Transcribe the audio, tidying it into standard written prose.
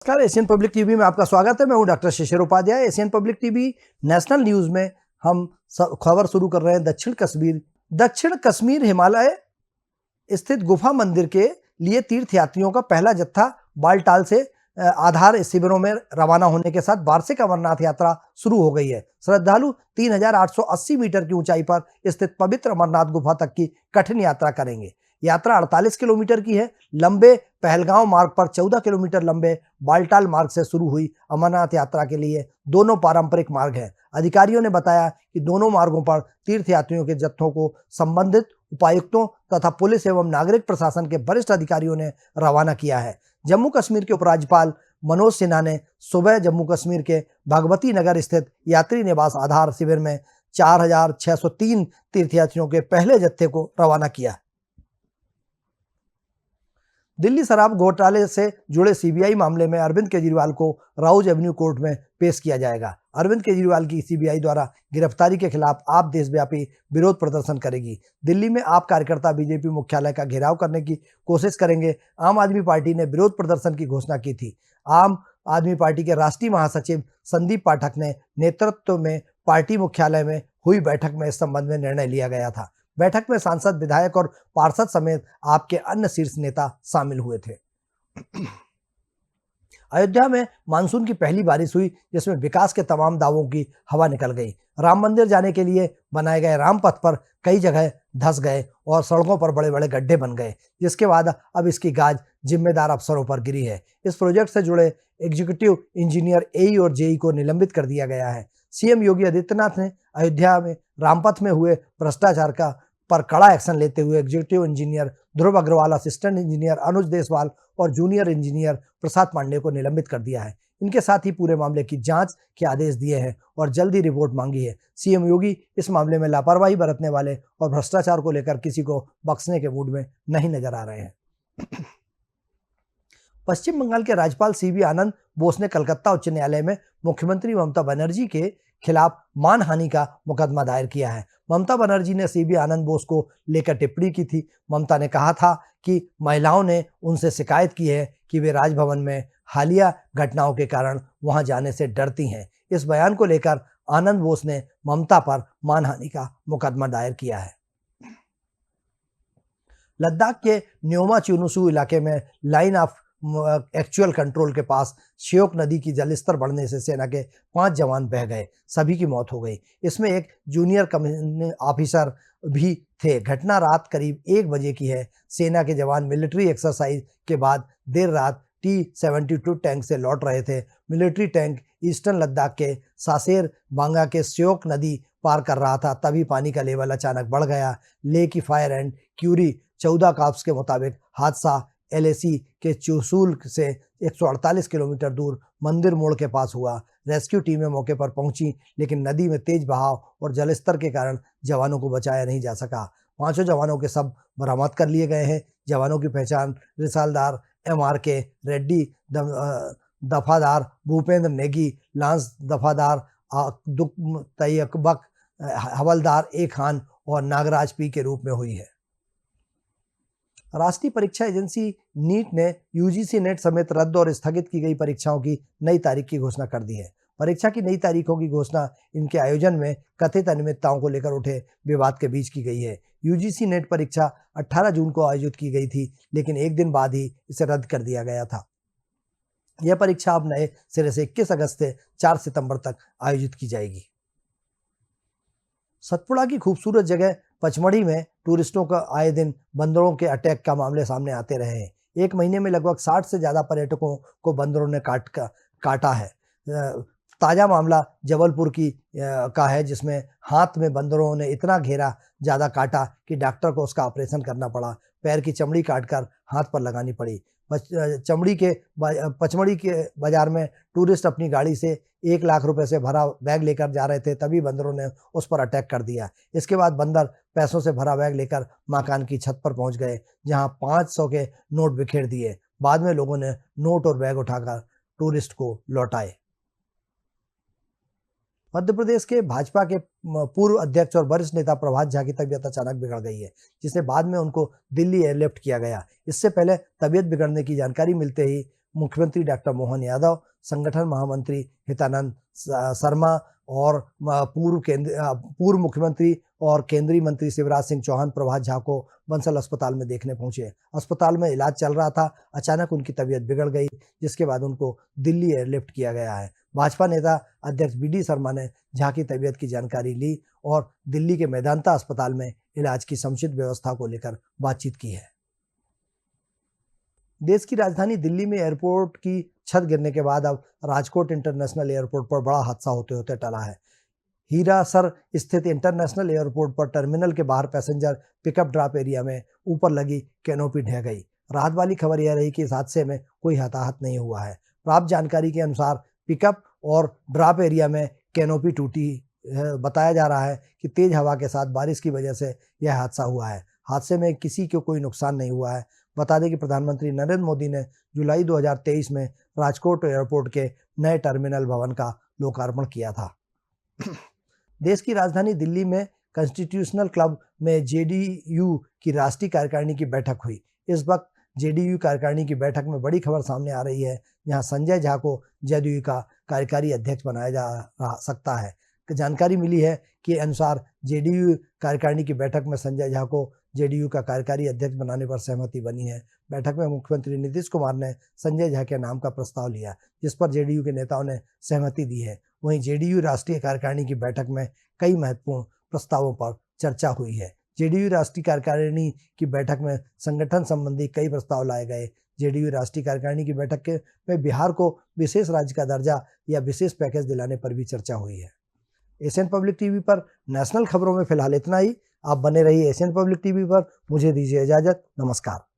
नमस्कार, Asian public TV में आपका स्वागत है। मैं हूं doctor Shishir Upadhyay. Asian public TV national news में हम खबर शुरू कर रहे हैं दक्षिण कश्मीर हिमालय स्थित गुफा मंदिर के लिए तीर्थयात्रियों का पहला जत्था बालटाल से आधार शिविरों में रवाना होने के साथ वार्षिक अमरनाथ यात्रा शुरू हो गई है। श्रद्धालु 3880 मीटर की ऊंचाई पर स्थित पवित्र अमरनाथ गुफा तक की कठिन यात्रा करेंगे। यात्रा 48 किलोमीटर की है। लंबे पहलगांव मार्ग पर 14 किलोमीटर लंबे बालटाल मार्ग से शुरू हुई अमरनाथ यात्रा के लिए दोनों पारंपरिक मार्ग हैं। अधिकारियों ने बताया कि दोनों मार्गों पर तीर्थयात्रियों के जत्थों को संबंधित उपायुक्तों तथा पुलिस एवं नागरिक प्रशासन के वरिष्ठ अधिकारियों ने रवाना किया है। जम्मू कश्मीर के उपराज्यपाल मनोज सिन्हा ने सुबह जम्मू कश्मीर के भगवती नगर स्थित यात्री निवास आधार शिविर में 4603 तीर्थयात्रियों के पहले जत्थे को रवाना किया। दिल्ली शराब घोटाले से जुड़े सीबीआई मामले में अरविंद केजरीवाल को राउज एवेन्यू कोर्ट में पेश किया जाएगा। अरविंद केजरीवाल की सीबीआई द्वारा गिरफ्तारी के खिलाफ आप देशव्यापी विरोध प्रदर्शन करेगी। दिल्ली में आप कार्यकर्ता बीजेपी मुख्यालय का घेराव करने की कोशिश करेंगे। आम आदमी पार्टी ने विरोध प्रदर्शन की घोषणा की थी। आम आदमी पार्टी के राष्ट्रीय महासचिव संदीप पाठक ने नेतृत्व में पार्टी मुख्यालय में हुई बैठक में इस संबंध में निर्णय लिया गया था। बैठक में सांसद, विधायक और पार्षद समेत आपके अन्य शीर्ष नेता शामिल हुए थे। अयोध्या में मानसून की पहली बारिश हुई, जिसमें विकास के तमाम दावों की हवा निकल गई। राम मंदिर जाने के लिए बनाए गए राम पथ पर कई जगह धंस गए और सड़कों पर बड़े बड़े गड्ढे बन गए, जिसके बाद अब इसकी गाज जिम्मेदार अफसरों पर गिरी है। इस प्रोजेक्ट से जुड़े एग्जीक्यूटिव इंजीनियर, एई और जेई को निलंबित कर दिया गया है। सीएम योगी आदित्यनाथ ने अयोध्या में रामपथ में हुए भ्रष्टाचार पर कड़ा एक्शन लेते हुए एग्जीक्यूटिव इंजीनियर ध्रुव अग्रवाल, असिस्टेंट इंजीनियर अनुज देसवाल और जूनियर इंजीनियर प्रसाद पांडे को निलंबित कर दिया है। इनके साथ ही पूरे मामले की जांच के आदेश दिए हैं और जल्द ही रिपोर्ट मांगी है। सीएम योगी इस मामले में लापरवाही बरतने वाले और भ्रष्टाचार को लेकर किसी को बख्शने के मूड में नहीं नजर आ रहे हैं। पश्चिम बंगाल के राज्यपाल सीवी आनंद बोस ने कलकत्ता उच्च न्यायालय में मुख्यमंत्री ममता बनर्जी के खिलाफ मानहानि का मुकदमा दायर किया है। ममता बनर्जी ने सीवी आनंद बोस को लेकर टिप्पणी की थी। ममता ने कहा था कि महिलाओं ने उनसे शिकायत की है कि वे राजभवन में हालिया घटनाओं के कारण वहां जाने से डरती हैं। इस बयान को लेकर आनंद बोस ने ममता पर मानहानि का मुकदमा दायर किया है। लद्दाख के न्योमा चुनुसू इलाके में लाइन ऑफ एक्चुअल कंट्रोल के पास श्योक नदी की जलस्तर बढ़ने से सेना के 5 जवान बह गए। सभी की मौत हो गई। इसमें एक जूनियर कमीशन ऑफिसर भी थे। घटना रात करीब 1 बजे की है। सेना के जवान मिलिट्री एक्सरसाइज के बाद देर रात T-72 टैंक से लौट रहे थे। मिलिट्री टैंक ईस्टर्न लद्दाख के सासेर बांगा के श्योक नदी पार कर रहा था, तभी पानी का लेवल अचानक बढ़ गया। लेह की फायर एंड क्यूरी 14 कॉर्प्स के मुताबिक हादसा LAC के चुसूल से 148 किलोमीटर दूर मंदिर मोड़ के पास हुआ। रेस्क्यू टीमें मौके पर पहुंची, लेकिन नदी में तेज बहाव और जलस्तर के कारण जवानों को बचाया नहीं जा सका। 5 जवानों के शव बरामद कर लिए गए हैं। जवानों की पहचान रिसालदार MRK रेड्डी, दफादार भूपेंद्र नेगी, लांस दफादार दुख तैयकबक, हवलदार A खान और नागराज P के रूप में हुई है। राष्ट्रीय परीक्षा एजेंसी नीट ने यूजीसी नेट समेत रद्द और स्थगित की गई परीक्षाओं की नई तारीख की घोषणा कर दी है। परीक्षा की नई तारीखों की घोषणा इनके आयोजन में कथित अनियमितताओं को लेकर उठे विवाद के बीच की गई है। यूजीसी नेट परीक्षा 18 जून को आयोजित की गई थी, लेकिन एक दिन बाद ही इसे रद्द कर दिया गया था। यह परीक्षा अब नए सिरे से 21 अगस्त से 4 सितंबर तक आयोजित की जाएगी। सतपुड़ा की खूबसूरत जगह पचमढ़ी में टूरिस्टों का आए दिन बंदरों के अटैक का मामले सामने आते रहे हैं। 1 महीने में लगभग 60 से ज्यादा पर्यटकों को बंदरों ने काटा है। ताजा मामला जबलपुर का है, जिसमें हाथ में बंदरों ने इतना घेरा ज्यादा काटा कि डॉक्टर को उसका ऑपरेशन करना पड़ा। पैर की चमड़ी काटकर हाथ पर लगानी पड़ी। पचमढ़ी के बाजार में टूरिस्ट अपनी गाड़ी से 1 लाख रुपए से भरा बैग लेकर जा रहे थे, तभी बंदरों ने उस पर अटैक कर दिया। इसके बाद बंदर पैसों से भरा बैग लेकर मकान की छत पर पहुंच गए, जहां 500 के नोट बिखेर दिए। बाद में लोगों ने नोट और बैग उठाकर टूरिस्ट को लौटाए। मध्य प्रदेश के भाजपा के पूर्व अध्यक्ष और वरिष्ठ नेता प्रभात झा की तबीयत अचानक बिगड़ गई है, जिसे बाद में उनको दिल्ली एयरलिफ्ट किया गया। इससे पहले तबीयत बिगड़ने की जानकारी मिलते ही मुख्यमंत्री डॉक्टर मोहन यादव, संगठन महामंत्री हितानंद शर्मा और पूर्व मुख्यमंत्री और केंद्रीय मंत्री शिवराज सिंह चौहान प्रभात झा को बंसल अस्पताल में देखने पहुंचे। अस्पताल में इलाज चल रहा था, अचानक उनकी तबीयत बिगड़ गई, जिसके बाद उनको दिल्ली एयरलिफ्ट किया गया है। भाजपा नेता अध्यक्ष BD शर्मा ने झा की तबीयत की जानकारी ली और दिल्ली के मेदांता अस्पताल में इलाज की समुचित व्यवस्था को लेकर बातचीत की है। देश की राजधानी दिल्ली में एयरपोर्ट की छत गिरने के बाद अब राजकोट इंटरनेशनल एयरपोर्ट पर बड़ा हादसा होते होते टला है। हीरासर स्थित इंटरनेशनल एयरपोर्ट पर टर्मिनल के बाहर पैसेंजर पिकअप ड्रॉप एरिया में ऊपर लगी कैनोपी ढह गई। राहत वाली खबर यह रही कि इस हादसे में कोई हताहत नहीं हुआ है। प्राप्त जानकारी के अनुसार पिकअप और ड्रॉप एरिया में कैनोपी टूटी बताया जा रहा है कि तेज हवा के साथ बारिश की वजह से यह हादसा हुआ है। हादसे में किसी को कोई नुकसान नहीं हुआ है। बता दें कि प्रधानमंत्री नरेंद्र मोदी ने जुलाई 2023 में राजकोट एयरपोर्ट के नए टर्मिनल भवन का लोकार्पण किया था। देश की राजधानी दिल्ली में कॉन्स्टिट्यूशनल क्लब में JDU की राष्ट्रीय कार्यकारिणी की बैठक हुई। इस वक्त JDU कार्यकारिणी की बैठक में बड़ी खबर सामने आ रही है, जहां संजय झा को JDU का कार्यकारी अध्यक्ष बनाया जा सकता है। जानकारी मिली है कि अनुसार JDU कार्यकारिणी की बैठक में संजय झा को JDU का कार्यकारी अध्यक्ष बनाने पर सहमति बनी है। बैठक में मुख्यमंत्री नीतीश कुमार ने संजय झा के नाम का प्रस्ताव लिया, जिस पर JDU के नेताओं ने सहमति दी है। वहीं JDU राष्ट्रीय कार्यकारिणी की बैठक में कई महत्वपूर्ण प्रस्तावों पर चर्चा हुई है। JDU राष्ट्रीय कार्यकारिणी की बैठक में संगठन संबंधी कई प्रस्ताव लाए गए। JDU राष्ट्रीय कार्यकारिणी की बैठक में बिहार को विशेष राज्य का दर्जा या विशेष पैकेज दिलाने पर भी चर्चा हुई है। एशियन पब्लिक टीवी पर नेशनल खबरों में फिलहाल इतना ही। आप बने रहिए एशियन पब्लिक टीवी पर। मुझे दीजिए इजाजत। नमस्कार।